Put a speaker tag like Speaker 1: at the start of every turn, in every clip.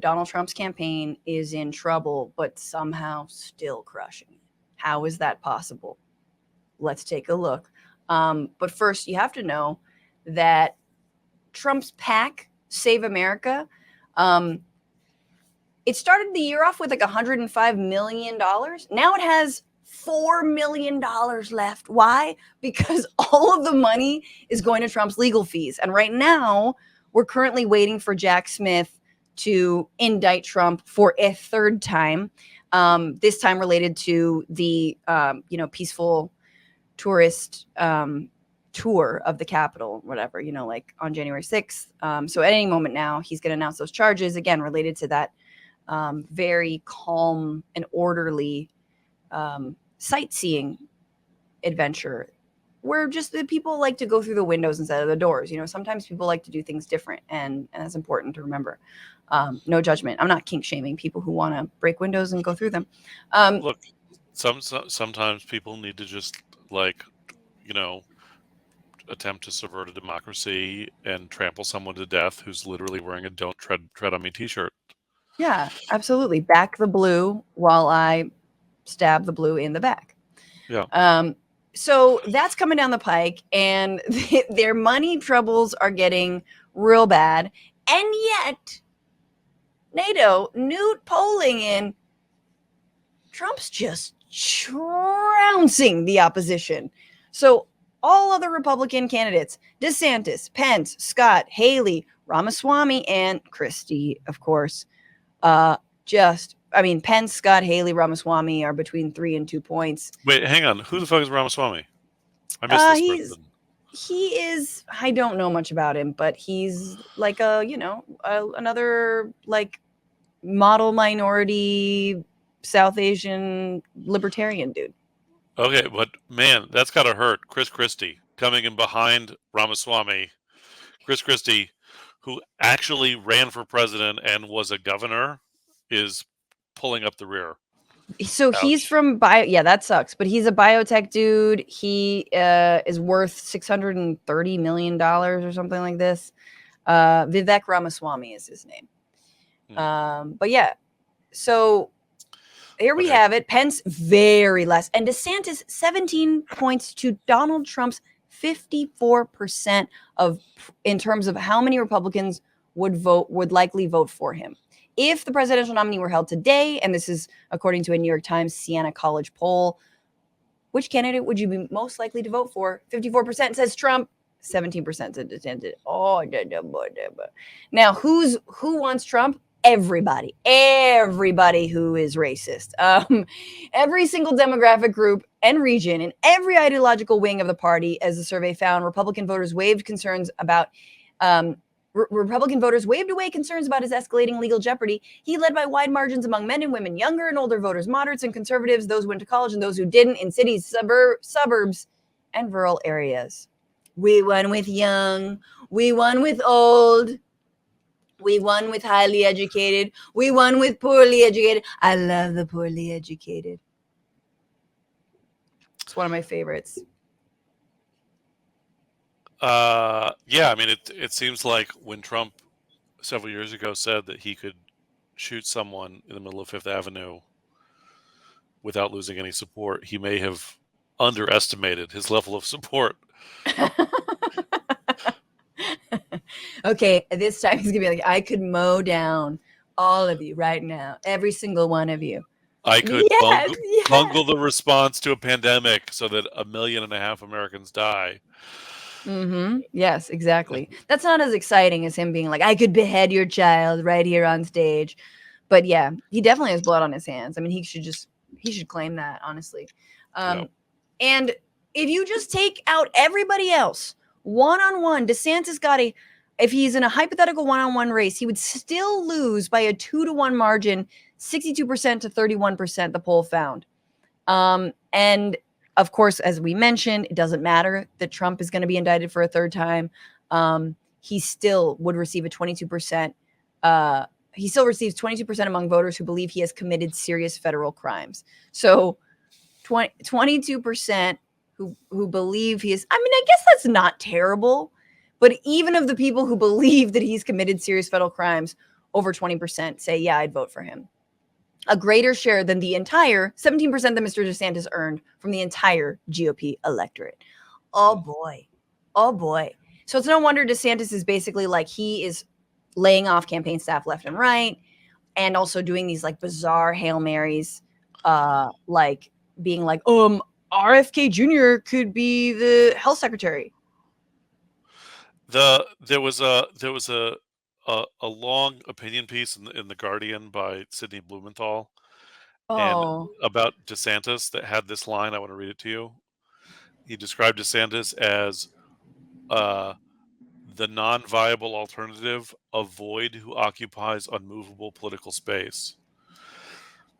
Speaker 1: Donald Trump's campaign is in trouble, but somehow still crushing it. How is that possible? Let's take a look. But first, you have to know that Trump's PAC, Save America, it started the year off with like $105 million. Now it has $4 million left. Why? Because all of the money is going to Trump's legal fees. And right now, we're currently waiting for Jack Smith to indict Trump for a third time, this time related to the peaceful tourist tour of the Capitol, whatever, like on January 6th. So at any moment now, he's going to announce those charges, again, related to that very calm and orderly sightseeing adventure where just the people like to go through the windows instead of the doors. Sometimes people like to do things different, and that's important to remember. No judgment. I'm not kink shaming people who want to break windows and go through them.
Speaker 2: Look, sometimes people need to just attempt to subvert a democracy and trample someone to death who's literally wearing a "Don't tread on me" t-shirt.
Speaker 1: Yeah, absolutely. Back the blue while I stab the blue in the back.
Speaker 2: Yeah.
Speaker 1: So that's coming down the pike, and their money troubles are getting real bad. And yet, NATO, Newt polling in, Trump's just trouncing the opposition. So all other Republican candidates, DeSantis, Pence, Scott, Haley, Ramaswamy, and Christie, of course, Pence, Scott, Haley, Ramaswamy are between 3 and 2 points.
Speaker 2: Wait, hang on. Who the fuck is Ramaswamy? I missed this person.
Speaker 1: He is, I don't know much about him, but he's like another like model minority South Asian libertarian dude.
Speaker 2: Okay, but man, that's gotta hurt. Chris Christie coming in behind Ramaswamy. Chris Christie, who actually ran for president and was a governor, is pulling up the rear.
Speaker 1: So he's from that sucks, but he's a biotech dude. He is worth $630 million or something like this. Vivek Ramaswamy is his name. But yeah, so here we have it. Pence very less, and DeSantis 17 points to Donald Trump's 54% in terms of how many Republicans would likely vote for him. If the presidential nominee were held today, and this is according to a New York Times Siena College poll, which candidate would you be most likely to vote for? 54% says Trump, 17% said DeSantis. Now, who wants Trump? Everybody who is racist. Every single demographic group and region in every ideological wing of the party, as the survey found, Republican voters waved away concerns about his escalating legal jeopardy. He led by wide margins among men and women, younger and older voters, moderates and conservatives, those who went to college and those who didn't, in cities, suburbs, and rural areas. We won with young. We won with old. We won with highly educated. We won with poorly educated. I love the poorly educated. It's one of my favorites.
Speaker 2: Yeah, I mean, it seems like when Trump several years ago said that he could shoot someone in the middle of Fifth Avenue without losing any support, he may have underestimated his level of support.
Speaker 1: Okay, this time he's gonna be like, I could mow down all of you right now, every single one of you.
Speaker 2: I could bungle the response to a pandemic so that 1.5 million Americans die.
Speaker 1: Mm-hmm. Yes, exactly. That's not as exciting as him being like, I could behead your child right here on stage. But yeah, he definitely has blood on his hands. I mean, he should claim that, honestly. And if you just take out everybody else, one-on-one, DeSantis if he's in a hypothetical one-on-one race, he would still lose by a 2-to-1 margin, 62% to 31%, the poll found. And of course, as we mentioned, it doesn't matter that Trump is going to be indicted for a third time. He still would receive a 22%. He still receives 22% among voters who believe he has committed serious federal crimes. So 22% who believe he is, I mean, I guess that's not terrible. But even of the people who believe that he's committed serious federal crimes, over 20% say, yeah, I'd vote for him. A greater share than the entire 17% that Mr. DeSantis earned from the entire GOP electorate. Oh boy. Oh boy. So it's no wonder DeSantis is basically like, he is laying off campaign staff left and right, and also doing these like bizarre Hail Marys, like being like, RFK Jr. could be the health secretary.
Speaker 2: There was a long opinion piece in the Guardian by Sidney Blumenthal and
Speaker 1: Oh,
Speaker 2: about DeSantis that had this line. I want to read it to you. He described DeSantis as the non-viable alternative, a void who occupies unmovable political space.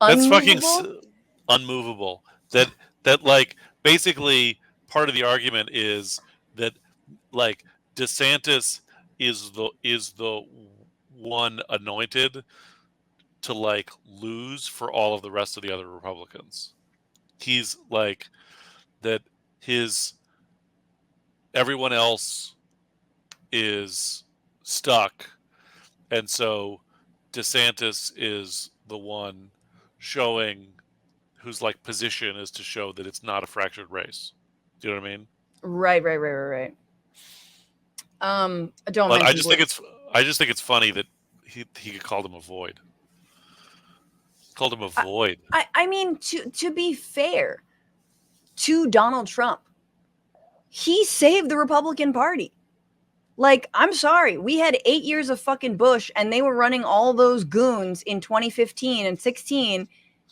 Speaker 2: That's fucking
Speaker 1: unmovable.
Speaker 2: unmovable. That like basically part of the argument is that like DeSantis is the one anointed to like lose for all of the rest of the other Republicans. He's like that everyone else is stuck, and so DeSantis is the one showing whose like position is to show that it's not a fractured race. Do you know what I mean?
Speaker 1: Right. Don't
Speaker 2: But
Speaker 1: mention
Speaker 2: I just think it's funny that he called him a void. Called him a void.
Speaker 1: I mean, to be fair to Donald Trump, he saved the Republican Party. Like, I'm sorry, we had 8 years of fucking Bush, and they were running all those goons in 2015 and 16,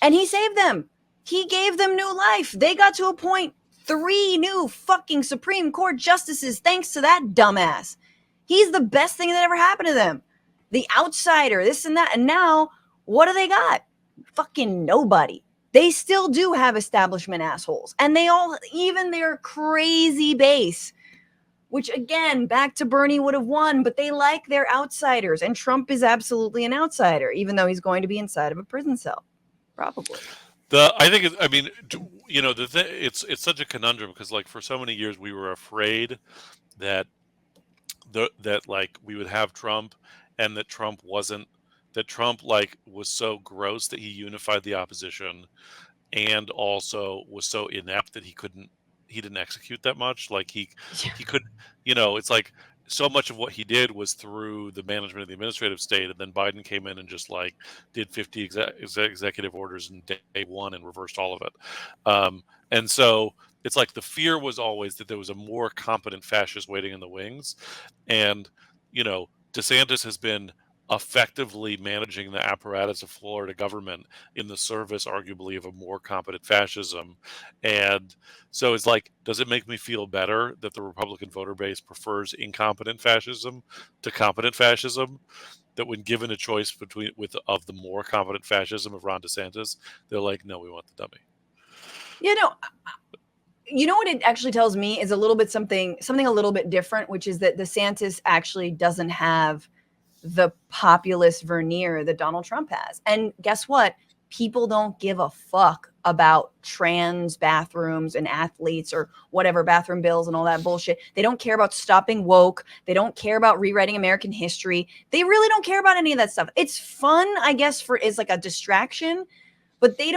Speaker 1: and he saved them. He gave them new life. They got to appoint 3 new fucking Supreme Court justices thanks to that dumbass. He's the best thing that ever happened to them. The outsider, this and that. And now, what do they got? Fucking nobody. They still do have establishment assholes. And they all, even their crazy base, which again, back to Bernie would have won, but they like their outsiders. And Trump is absolutely an outsider, even though he's going to be inside of a prison cell. Probably.
Speaker 2: I think I mean, you know, it's such a conundrum because like for so many years we were afraid that that like we would have Trump and that Trump like was so gross that he unified the opposition and also was so inept that he didn't execute that much. Like he could, you know, it's like so much of what he did was through the management of the administrative state, and then Biden came in and just like did 50 executive orders in day one and reversed all of it. And so it's like the fear was always that there was a more competent fascist waiting in the wings, and you know, DeSantis has been effectively managing the apparatus of Florida government in the service, arguably, of a more competent fascism. And so it's like, does it make me feel better that the Republican voter base prefers incompetent fascism to competent fascism? That when given a choice of the more competent fascism of Ron DeSantis, they're like, no, we want the dummy.
Speaker 1: You know what it actually tells me is a little bit something a little bit different, which is that DeSantis actually doesn't have the populist veneer that Donald Trump has. And guess what? People don't give a fuck about trans bathrooms and athletes or whatever, bathroom bills and all that bullshit. They don't care about stopping woke. They don't care about rewriting American history. They really don't care about any of that stuff. It's fun, I guess, is like a distraction, but they're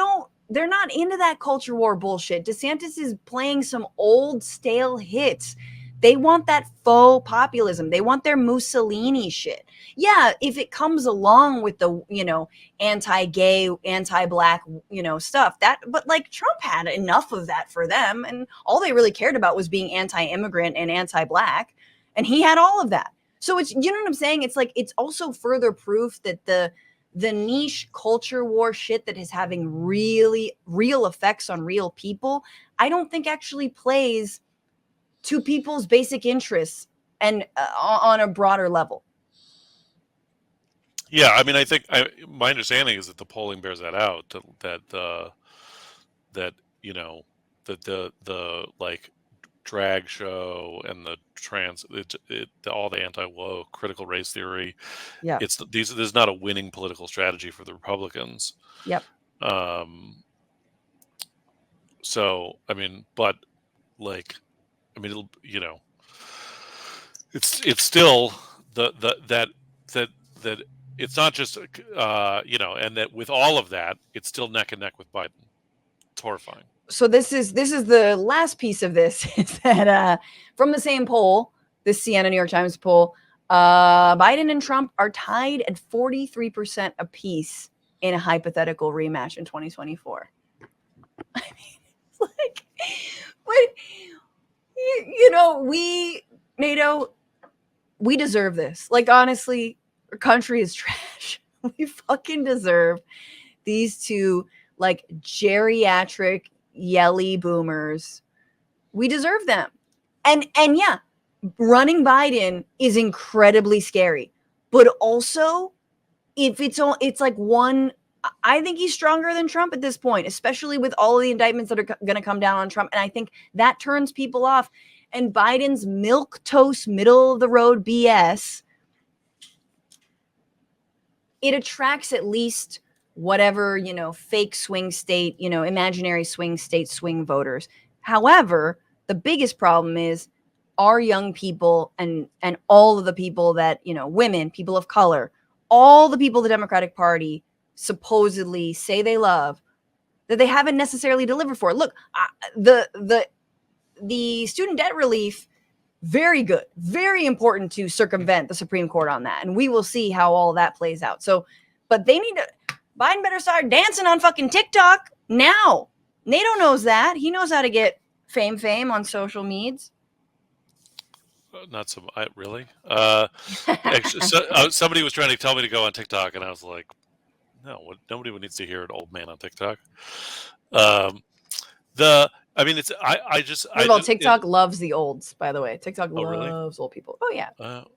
Speaker 1: not into that culture war bullshit. DeSantis is playing some old stale hits. They want that faux populism. They want their Mussolini shit. Yeah, if it comes along with the, anti-gay, anti-black, stuff, but like Trump had enough of that for them. And all they really cared about was being anti-immigrant and anti-black. And he had all of that. So it's, you know what I'm saying? It's like, it's also further proof that the niche culture war shit that is having really real effects on real people, I don't think actually plays to people's basic interests and on a broader level.
Speaker 2: Yeah, I mean, I think my understanding is that the polling bears that out. That the like drag show and the all the anti-woke critical race theory.
Speaker 1: Yeah,
Speaker 2: there's not a winning political strategy for the Republicans.
Speaker 1: Yep.
Speaker 2: So I mean, but like, I mean, it'll, it's still that it's not just, and that with all of that, it's still neck and neck with Biden. It's horrifying.
Speaker 1: So this is the last piece of this is that from the same poll, this CNN New York Times poll, Biden and Trump are tied at 43% apiece in a hypothetical rematch in 2024. I mean, it's like, what? NATO, we deserve this. Like, honestly, our country is trash. We fucking deserve these two, like, geriatric, yelly boomers. We deserve them. And yeah, running Biden is incredibly scary. But also, if it's like one, I think he's stronger than Trump at this point, especially with all of the indictments that are going to come down on Trump. And I think that turns people off. And Biden's milquetoast, middle of the road BS, it attracts at least whatever, fake swing state, imaginary swing state swing voters. However, the biggest problem is our young people and all of the people that, women, people of color, all the people the Democratic Party supposedly say they love, that they haven't necessarily delivered for. Look, the student debt relief, very good, very important to circumvent the Supreme Court on that. And we will see how all that plays out. So, but Biden better start dancing on fucking TikTok now. NATO knows that. He knows how to get fame on social medias.
Speaker 2: Not so really. Somebody was trying to tell me to go on TikTok, and I was like, no, nobody needs to hear an old man on TikTok.
Speaker 1: TikTok loves the olds, by the way. TikTok loves old people. Oh yeah.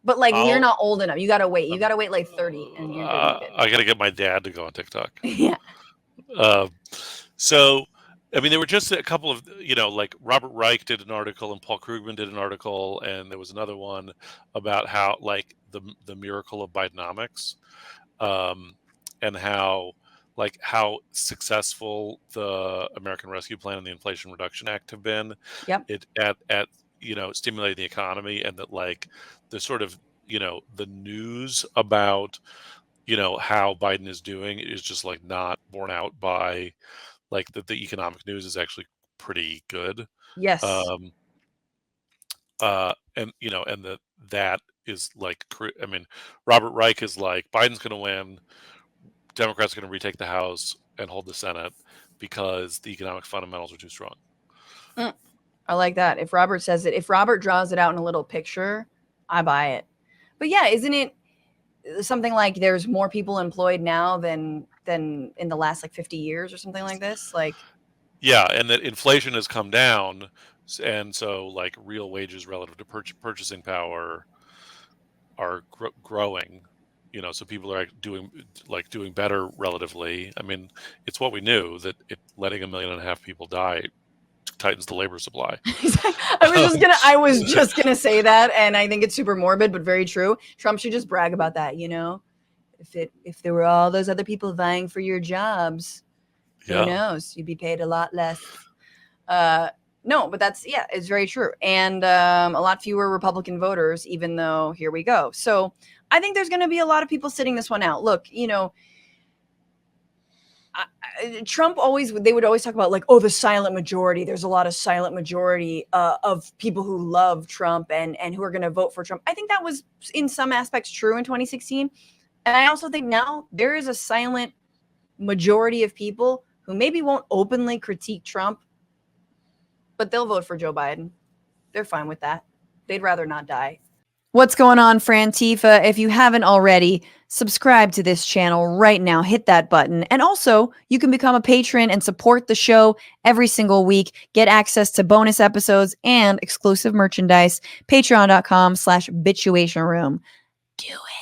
Speaker 1: But like, you're not old enough. You gotta wait. You gotta wait like 30 and you're good.
Speaker 2: I gotta get my dad to go on TikTok.
Speaker 1: Yeah.
Speaker 2: So there were just a couple of, like Robert Reich did an article and Paul Krugman did an article, and there was another one about how, like, the miracle of Bidenomics, and how successful the American Rescue Plan and the Inflation Reduction Act have been.
Speaker 1: Yep.
Speaker 2: At stimulating the economy, and that, like, the sort of, the news about, how Biden is doing is just, like, not borne out by, like, the economic news is actually pretty good.
Speaker 1: Yes.
Speaker 2: And that is like, Robert Reich is like, Biden's going to win, Democrats are going to retake the House and hold the Senate because the economic fundamentals are too strong.
Speaker 1: I like that. If Robert says it, if Robert draws it out in a little picture, I buy it. But yeah, isn't it something like there's more people employed now than in the last, like, 50 years or something like this? Like,
Speaker 2: yeah, and that inflation has come down, and so, like, real wages relative to purchasing power are growing. So people are doing better relatively. It's what we knew, that letting 1.5 million people die tightens the labor supply.
Speaker 1: I was just gonna say that, and I think it's super morbid but very true. Trump should just brag about that. If there were all those other people vying for your jobs, who knows? You'd be paid a lot less. No, but it's very true. And a lot fewer Republican voters, even though here we go. So I think there's going to be a lot of people sitting this one out. Look, Trump they would always talk about, like, the silent majority. There's a lot of silent majority of people who love Trump and who are going to vote for Trump. I think that was in some aspects true in 2016. And I also think now there is a silent majority of people who maybe won't openly critique Trump, but they'll vote for Joe Biden. They're fine with that. They'd rather not die. What's going on, Frantifa? If you haven't already, subscribe to this channel right now. Hit that button. And also, you can become a patron and support the show every single week. Get access to bonus episodes and exclusive merchandise. Patreon.com/bitchuation room. Do it.